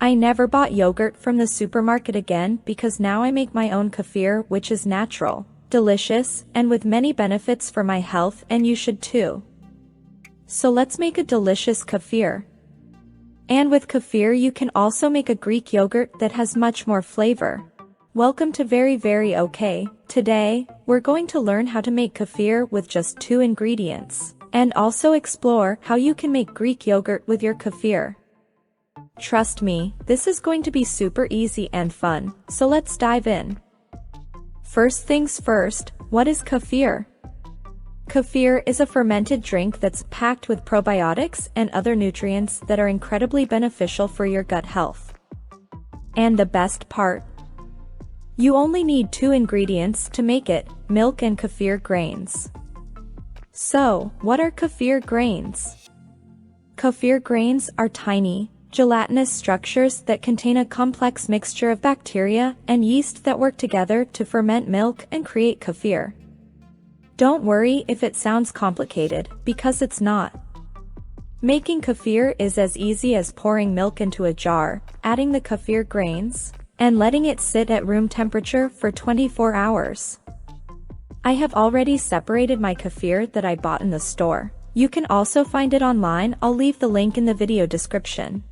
I never bought yogurt from the supermarket again because now I make my own kefir, which is natural, delicious, and with many benefits for my health, and you should too. So let's make a delicious kefir. And with kefir you can also make a Greek yogurt that has much more flavor. Welcome to Very Okay. Today, we're going to learn how to make kefir with just 2 ingredients, and also explore how you can make Greek yogurt with your kefir. Trust me, this is going to be super easy and fun, so let's dive in. First things first, what is kefir? Kefir is a fermented drink that's packed with probiotics and other nutrients that are incredibly beneficial for your gut health. And the best part? You only need 2 ingredients to make it, milk and kefir grains. So, what are kefir grains? Kefir grains are tiny, gelatinous structures that contain a complex mixture of bacteria and yeast that work together to ferment milk and create kefir. Don't worry if it sounds complicated, because it's not. Making kefir is as easy as pouring milk into a jar, adding the kefir grains, and letting it sit at room temperature for 24 hours. I have already separated my kefir that I bought in the store. You can also find it online. I'll leave the link in the video description.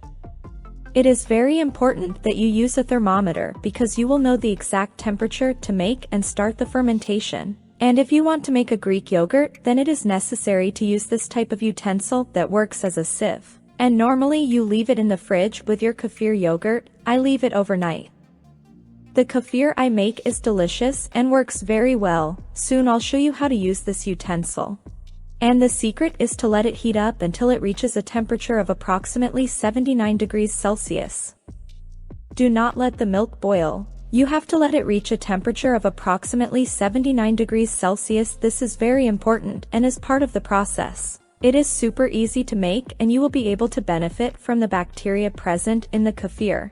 It is very important that you use a thermometer because you will know the exact temperature to make and start the fermentation. And if you want to make a Greek yogurt, then it is necessary to use this type of utensil that works as a sieve. And normally you leave it in the fridge with your kefir yogurt. I leave it overnight. The kefir I make is delicious and works very well. Soon I'll show you how to use this utensil. And the secret is to let it heat up until it reaches a temperature of approximately 79 degrees Celsius. Do not let the milk boil. You have to let it reach a temperature of approximately 79 degrees Celsius. This is very important and is part of the process. It is super easy to make and you will be able to benefit from the bacteria present in the kefir.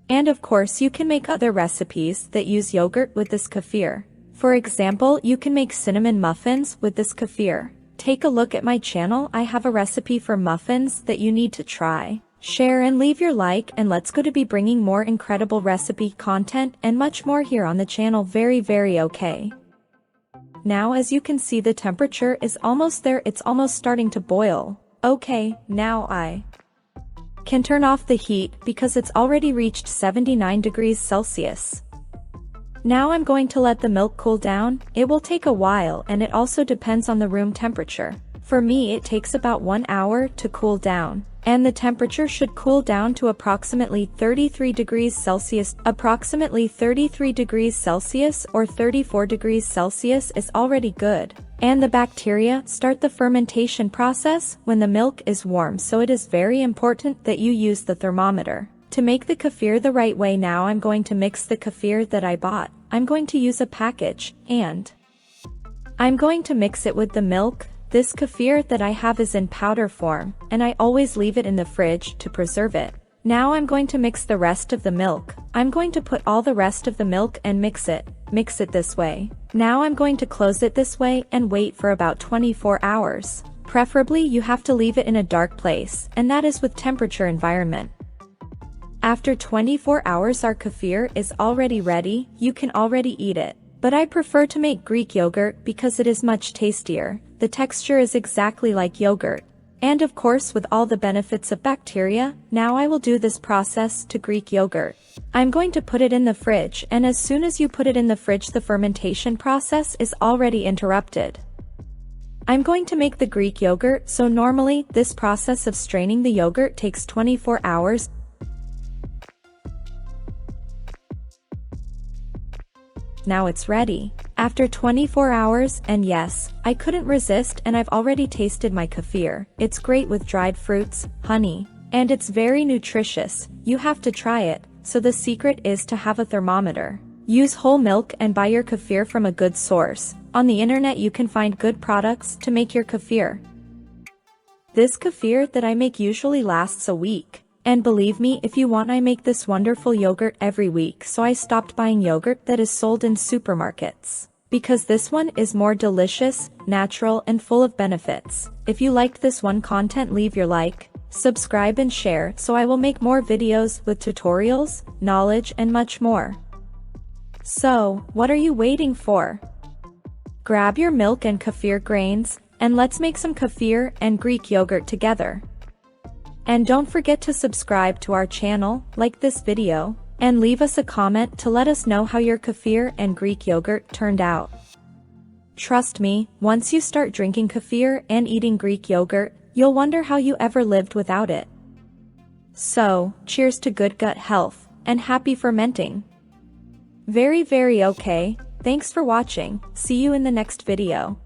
And of course you can make other recipes that use yogurt with this kefir. For example, you can make cinnamon muffins with this kefir. Take a look at my channel. I have a recipe for muffins that you need to try. Share and leave your like, and let's go to be bringing more incredible recipe content and much more here on the channel. Very okay. Now as you can see, the temperature is almost there. It's almost starting to boil. Okay, now I can turn off the heat because it's already reached 79 degrees Celsius. Now I'm going to let the milk cool down. It will take a while and it also depends on the room temperature. For me it takes about 1 hour to cool down. And the temperature should cool down to approximately 33 degrees Celsius. Approximately 33 degrees Celsius or 34 degrees Celsius is already good. And the bacteria start the fermentation process when the milk is warm, so it is very important that you use the thermometer to make the kefir the right way. Now I'm going to mix the kefir that I bought. I'm going to use a package, and I'm going to mix it with the milk. This kefir that I have is in powder form, and I always leave it in the fridge to preserve it. Now I'm going to mix the rest of the milk. I'm going to put all the rest of the milk and mix it this way. Now I'm going to close it this way and wait for about 24 hours. Preferably you have to leave it in a dark place, and that is with temperature environment. After 24 hours our kefir is already ready. You can already eat it. But I prefer to make Greek yogurt because it is much tastier. The texture is exactly like yogurt. And of course with all the benefits of bacteria. Now I will do this process to Greek yogurt. I'm going to put it in the fridge, and as soon as you put it in the fridge the fermentation process is already interrupted. I'm going to make the Greek yogurt, so normally this process of straining the yogurt takes 24 hours. Now it's ready. After 24 hours, and yes, I couldn't resist, and I've already tasted my kefir. It's great with dried fruits, honey, and it's very nutritious. You have to try it. So the secret is to have a thermometer. Use whole milk and buy your kefir from a good source. On the internet you can find good products to make your kefir. This kefir that I make usually lasts a week. And believe me, if you want, I make this wonderful yogurt every week, so I stopped buying yogurt that is sold in supermarkets. Because this one is more delicious, natural, and full of benefits. If you liked this one content, leave your like, subscribe and share so I will make more videos with tutorials, knowledge and much more. So, what are you waiting for? Grab your milk and kefir grains, and let's make some kefir and Greek yogurt together. And don't forget to subscribe to our channel, like this video, and leave us a comment to let us know how your kefir and Greek yogurt turned out. Trust me, once you start drinking kefir and eating Greek yogurt, you'll wonder how you ever lived without it. So, cheers to good gut health, and happy fermenting. Very okay, thanks for watching, see you in the next video.